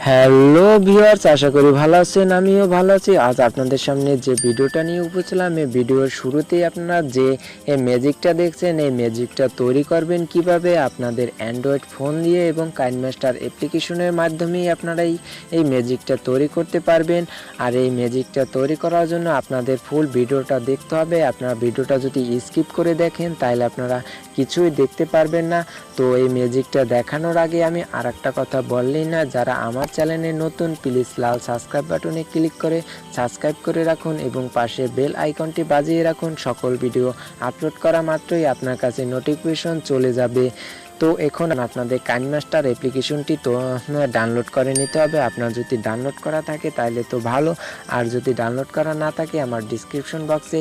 Hello viewers, আশা করি ভালো আছেন। আমিও ভালো আছি। আজ আপনাদের সামনে যে ভিডিওটা নিয়ে উপস্থিত এই ভিডিওর শুরুতেই আপনারা যে ম্যাজিকটা দেখছেন, এই ম্যাজিকটা তৈরি করবেন কিভাবে আপনাদের অ্যান্ড্রয়েড ফোন দিয়ে এবং কাইনমাস্টার অ্যাপ্লিকেশনের মাধ্যমেই আপনারা এই ম্যাজিকটা তৈরি করতে পারবেন। আর এই ম্যাজিকটা তৈরি করার জন্য আপনাদের ফুল ভিডিওটা দেখতে হবে। আপনারা ভিডিওটা যদি স্কিপ করে দেখেন তাহলে আপনারা কিছুই দেখতে পারবেন না। তো এই ম্যাজিকটা দেখানোর আগে আমি আরেকটা কথা বললেই না, যারা আমার চ্যানেলে নতুন প্লিজ লাল সাবস্ক্রাইব বাটনে ক্লিক করে সাবস্ক্রাইব করে রাখুন এবং পাশে বেল আইকনটি বাজিয়ে রাখুন। সকল ভিডিও আপলোড করা মাত্রই আপনার কাছে নোটিফিকেশন চলে যাবে। তো এখন আপনাদের কাইনমাস্টার অ্যাপ্লিকেশনটি তো ডাউনলোড করে নিতে হবে। আপনার যদি ডাউনলোড করা থাকে তাহলে তো ভালো, আর যদি ডাউনলোড করা না থাকে আমার ডিসক্রিপশন বক্সে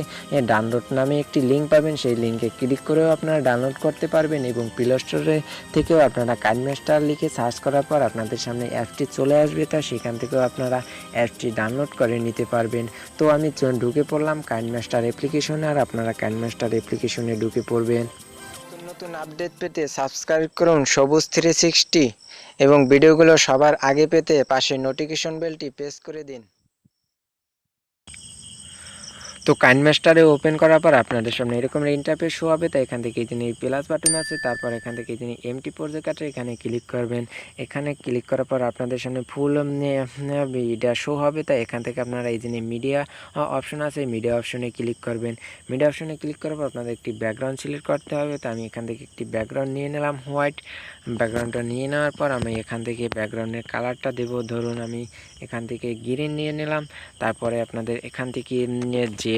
ডাউনলোড নামে একটি লিঙ্ক পাবেন, সেই লিঙ্কে ক্লিক করেও আপনারা ডাউনলোড করতে পারবেন এবং প্লে স্টোরে থেকেও আপনারা কাইনমাস্টার লিখে সার্চ করার পর আপনাদের সামনে অ্যাপটি চলে আসবে, তা সেখান থেকেও আপনারা অ্যাপটি ডাউনলোড করে নিতে পারবেন। তো আমি ঢুকে পড়লাম কাইনমাস্টার অ্যাপ্লিকেশনে, আর আপনারা কাইনমাস্টার অ্যাপ্লিকেশনে ঢুকে পড়বেন। নতুন আপডেট পেতে সাবস্ক্রাইব করুন সবুজ 360 এবং ভিডিওগুলো সবার আগে পেতে পাশে নোটিফিকেশন বেলটি প্রেস করে দিন। তো কাইনমাস্টারে ওপেন করার পর আপনাদের সামনে এরকম ইন্টারফেস শো হবে। তাই এখান থেকে এই প্লাস বাটন আছে, তারপর এখান থেকে এমটি প্রজেক্ট আছে, এখানে ক্লিক করবেন। এখানে ক্লিক করার পর আপনাদের সামনে ফুল এটা শো হবে। তাই এখান থেকে আপনারা এই মিডিয়া অপশন আছে, মিডিয়া অপশনে ক্লিক করবেন। মিডিয়া অপশনে ক্লিক করার পর আপনাদের একটি ব্যাকগ্রাউন্ড সিলেক্ট করতে হবে। তো আমি এখান থেকে একটি ব্যাকগ্রাউন্ড নিয়ে নিলাম, হোয়াইট ব্যাকগ্রাউন্ডটা নিয়ে নেওয়ার পর আমি এখান থেকে ব্যাকগ্রাউন্ডের কালারটা দেব, ধরুন আমি এখান থেকে গ্রিন নিয়ে নিলাম। তারপরে আপনাদের এখান থেকে যে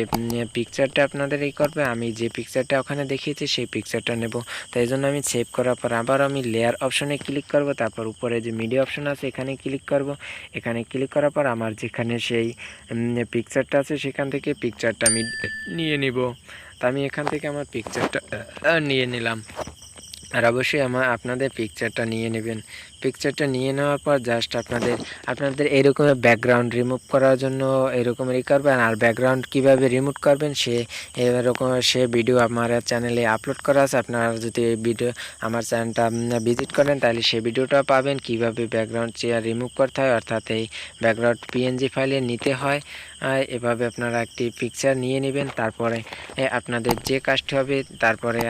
পিকচারটা আপনাদের করবে, আমি যে পিকচারটা ওখানে দেখিয়েছি সেই পিকচারটা নেব। তাই জন্য আমি সেভ করার পর আবার আমি লেয়ার অপশনে ক্লিক করব, তারপর উপরে যে মিডিয়া অপশন আছে এখানে ক্লিক করব। এখানে ক্লিক করার পর আমার যেখানে সেই পিকচারটা আছে সেখান থেকে পিকচারটা আমি নিয়ে নিব। তা আমি এখান থেকে আমার পিকচারটা নিয়ে নিলাম। আর অবশ্যই আপনাদের পিকচারটা নিয়ে নেবেন। পিকচারটা নিয়ে নেওয়ার পর জাস্ট আপনাদের এরকম ব্যাকগ্রাউন্ড রিমুভ করার জন্য এরকমই করবেন। আর ব্যাকগ্রাউন্ড কিভাবে রিমুভ করবেন সে ভিডিও আমার চ্যানেলে আপলোড করা আছে। আপনারা যদি এই ভিডিও আমার চ্যানেলটা ভিজিট করেন তাহলে সেই ভিডিওটা পাবেন কিভাবে ব্যাকগ্রাউন্ড রিমুভ করতে হয়, অর্থাৎ এই ব্যাকগ্রাউন্ড পিএনজি ফাইলে নিতে হয়। এভাবে আপনারা একটি পিকচার নিয়ে নেবেন। তারপরে আপনাদের যে কাজটি হবে, তারপরে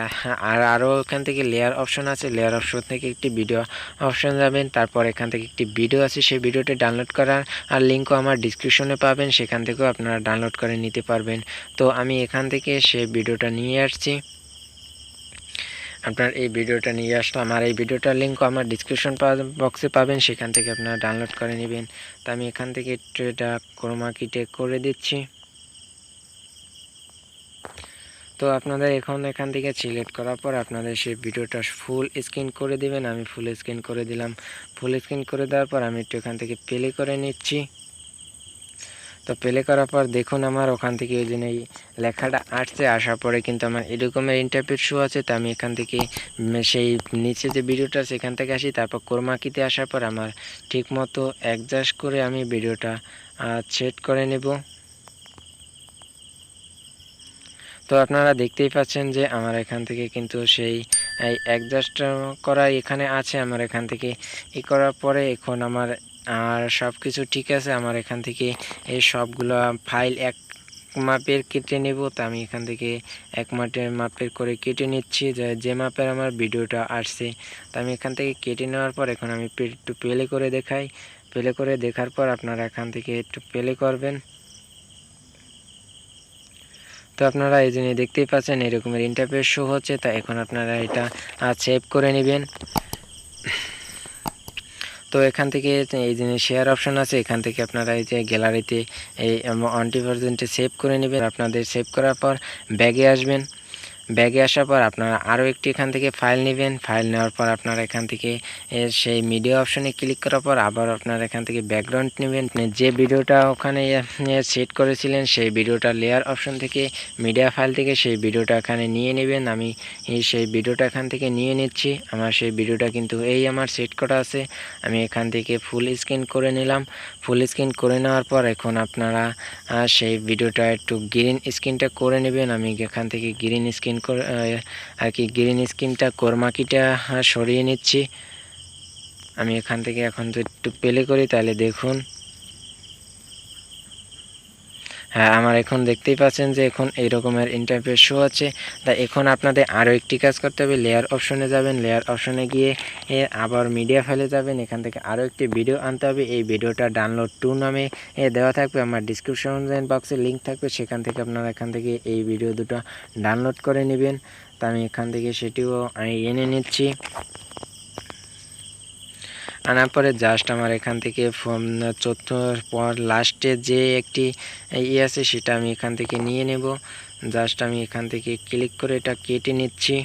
আরও এখান থেকে লেয়ার অপশন আছে, লেয়ার অপশন থেকে একটি ভিডিও অপশন যাবেন। তারপর এখান থেকে একটি ভিডিও আছে, সেই ভিডিওটি ডাউনলোড করার আর লিঙ্কও আমার ডিসক্রিপশনে পাবেন, সেখান থেকেও আপনারা ডাউনলোড করে নিতে পারবেন। তো আমি এখান থেকে সেই ভিডিওটা নিয়ে আসছি। আপনার এই ভিডিওটা নিয়ে আসলাম, আর এই ভিডিওটার লিঙ্কও আমার ডিসক্রিপশন বক্সে পাবেন, সেখান থেকে আপনারা ডাউনলোড করে নেবেন। তো আমি এখান থেকে একটু এটা ক্রোমা কিতে করে দিচ্ছি। তো আপনাদের এখান থেকে সিলেক্ট করার পর আপনাদের সেই ভিডিওটা ফুল স্ক্রিন করে দিবেন। আমি ফুল স্ক্রিন করে দিলাম। ফুল স্ক্রিন করে দেওয়ার পর আমি একটু এখান থেকে প্লে করে নিচ্ছি। তো প্লে করার পর দেখুন আমার ওখান থেকে ওই জন্য এই লেখাটা আসছে, আসার পরে কিন্তু আমার এরকমের ইন্টারপ্রেট শো আছে। তো আমি এখান থেকে সেই নিচে যে ভিডিওটা সেখান থেকে আসি, তারপর ক্রোমা কিতে আসার পর আমার ঠিক মতো অ্যাডজাস্ট করে আমি ভিডিওটা সেট করে নেব। তো আপনারা দেখতেই পাচ্ছেন যে আমার এখান থেকে কিন্তু সেই অ্যাডজাস্ট করা এখানে আছে। আমার এখান থেকে করার পরে এখন আমার আর সব কিছু ঠিক আছে। আমার এখান থেকে এই সবগুলো ফাইল এক মাপের কেটে নেব। তো আমি এখান থেকে এক মাপের করে কেটে নিচ্ছি, যে মাপের আমার ভিডিওটা আসছে। তো আমি এখান থেকে কেটে নেওয়ার পর এখন আমি একটু প্লে করে দেখাই। প্লে করে দেখার পর আপনারা এখান থেকে একটু প্লে করবেন। তো আপনারা এই জন্য দেখতেই পাচ্ছেন এরকমের ইন্টারফেস শো হচ্ছে। তা এখন আপনারা এটা সেভ করে নেবেন। তো এখান থেকে এই যে শেয়ার অপশন আছে, এখান থেকে আপনারা এই যে গ্যালারিতে এই 1% সেভ করে নেবেন। আপনাদের সেভ করার পর ব্যাগে আসবেন। ব্যাগে আসার পর আপনারা আরও একটি এখান থেকে ফাইল নেবেন। ফাইল নেওয়ার পর আপনারা এখান থেকে সেই মিডিয়া অপশনে ক্লিক করার পর আবার আপনারা এখান থেকে ব্যাকগ্রাউন্ড নেবেন। যে ভিডিওটা ওখানে সেট করেছিলেন সেই ভিডিওটা লেয়ার অপশন থেকে মিডিয়া ফাইল থেকে সেই ভিডিওটা এখানে নিয়ে নেবেন। আমি সেই ভিডিওটা এখান থেকে নিয়ে নিচ্ছি। আমার সেই ভিডিওটা কিন্তু আমার সেট করা আছে। আমি এখান থেকে ফুল স্ক্রিন করে নিলাম। ফুল স্ক্রিন করে নেওয়ার পর এখন আপনারা সেই ভিডিওটা একটু গ্রিন স্ক্রিনটা করে নেবেন। আমি এখান থেকে গ্রিন স্ক্রিন করে গ্রিন স্ক্রিনটা ক্রোমা কিটা সরিয়ে নিচ্ছি। আমি এখান থেকে এখন যদি একটু প্লে করি তাহলে দেখুন, হ্যাঁ আমার এখন দেখতেই পাচ্ছেন যে এখন এই রকমের ইন্টারফেস শো আছে। তা এখন আপনাদের আরও একটি কাজ করতে হবে, লেয়ার অপশনে যাবেন, লেয়ার অপশনে গিয়ে আবার মিডিয়া ফাইলে যাবেন, এখান থেকে আরও একটি ভিডিও আনতে হবে। এই ভিডিওটা ডাউনলোড টু নামে দেওয়া থাকবে, আমার ডিসক্রিপশন বক্সে লিঙ্ক থাকবে, সেখান থেকে আপনারা এখান থেকে এই ভিডিও দুটো ডাউনলোড করে নেবেন। তা আমি এখান থেকে সেটিও আমি এনে নিচ্ছি। আনার পরে জাস্ট আমার এখান থেকে পর লাস্টে যে একটি আছে সেটা আমি এখান থেকে নিয়ে নেব। জাস্ট আমি এখান থেকে ক্লিক করে এটা কেটে নিচ্ছি।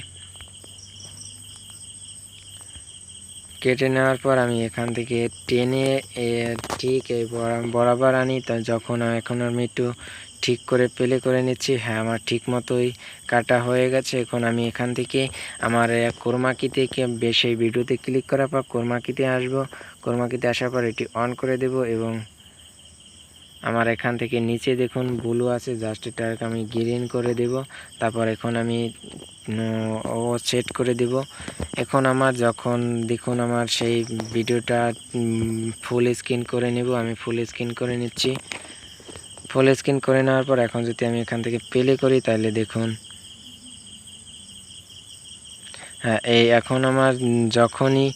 কেটে নেওয়ার পর আমি এখান থেকে টেনে ঠিক এই বরাবর আনি। তা যখন এখন আমি একটু ঠিক করে প্লে করে নিচ্ছি, হ্যাঁ আমার ঠিক মতোই কাটা হয়ে গেছে। এখন আমি এখান থেকে আমার ক্রোমাকিতে সেই ভিডিওতে ক্লিক করার পর ক্রোমাকিতে আসবো। ক্রোমাকিতে আসার পর এটি অন করে দেব এবং আমার এখান থেকে নিচে দেখুন ব্লু আছে, জাস্ট এটাকে আমি গ্রিন করে দেব। তারপর এখন আমি সেট করে দেব। এখন আমার যখন দেখুন আমার সেই ভিডিওটা ফুল স্ক্রিন করে নেব, আমি ফুল স্ক্রিন করে নিচ্ছি। ফুল স্ক্রিন করে নেওয়ার পর এখন যদি আমি এখান থেকে প্লে করি তাহলে দেখুন, হ্যাঁ এই এখন আমার যখনই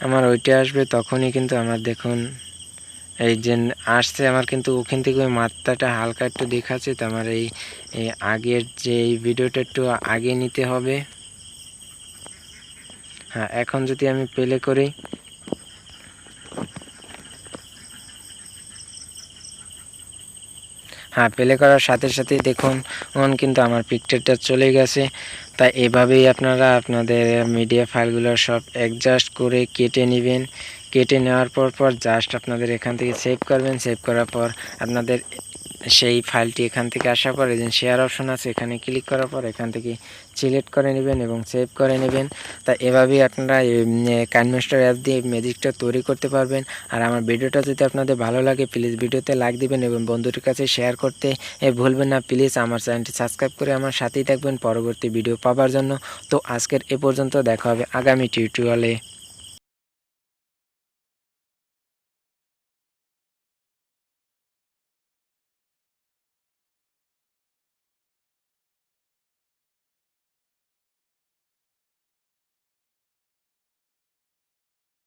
আমার ওইটা আসবে তখনই কিন্তু আমার দেখুন এই যে আসছে আমার, কিন্তু ওখান থেকে ওই মাত্রাটা হালকা একটু দেখাচ্ছে। তো আমার এই আগের যে এই ভিডিওটা একটু আগে নিতে হবে। হ্যাঁ এখন যদি আমি প্লে করি, হ্যাঁ প্লে করার সাথে সাথেই দেখুন কিন্তু আমার পিকচারটা চলে গেছে। তাই এভাবেই আপনারা আপনাদের মিডিয়া ফাইলগুলো সব অ্যাডজাস্ট করে কেটে নেবেন। কেটে নেওয়ার পর জাস্ট আপনাদের এখান থেকে সেভ করবেন। সেভ করার পর আপনাদের সেই ফাইলটি এখান থেকে আসার পর এই যে শেয়ার অপশন আছে, এখানে ক্লিক করার পর এখান থেকে সিলেক্ট করে নেবেন এবং সেভ করে নেবেন। তা এভাবেই আপনারা কাইনমাস্টার অ্যাপ দিয়ে ম্যাজিকটা তৈরি করতে পারবেন। আর আমার ভিডিওটা যদি আপনাদের ভালো লাগে প্লিজ ভিডিওতে লাইক দিবেন এবং বন্ধুদের কাছে শেয়ার করতে ভুলবেন না। প্লিজ আমার চ্যানেলটি সাবস্ক্রাইব করে আমার সাথেই থাকবেন পরবর্তী ভিডিও পাওয়ার জন্য। তো আজকের এ পর্যন্ত, দেখা হবে আগামী টিউটোরিয়ালে।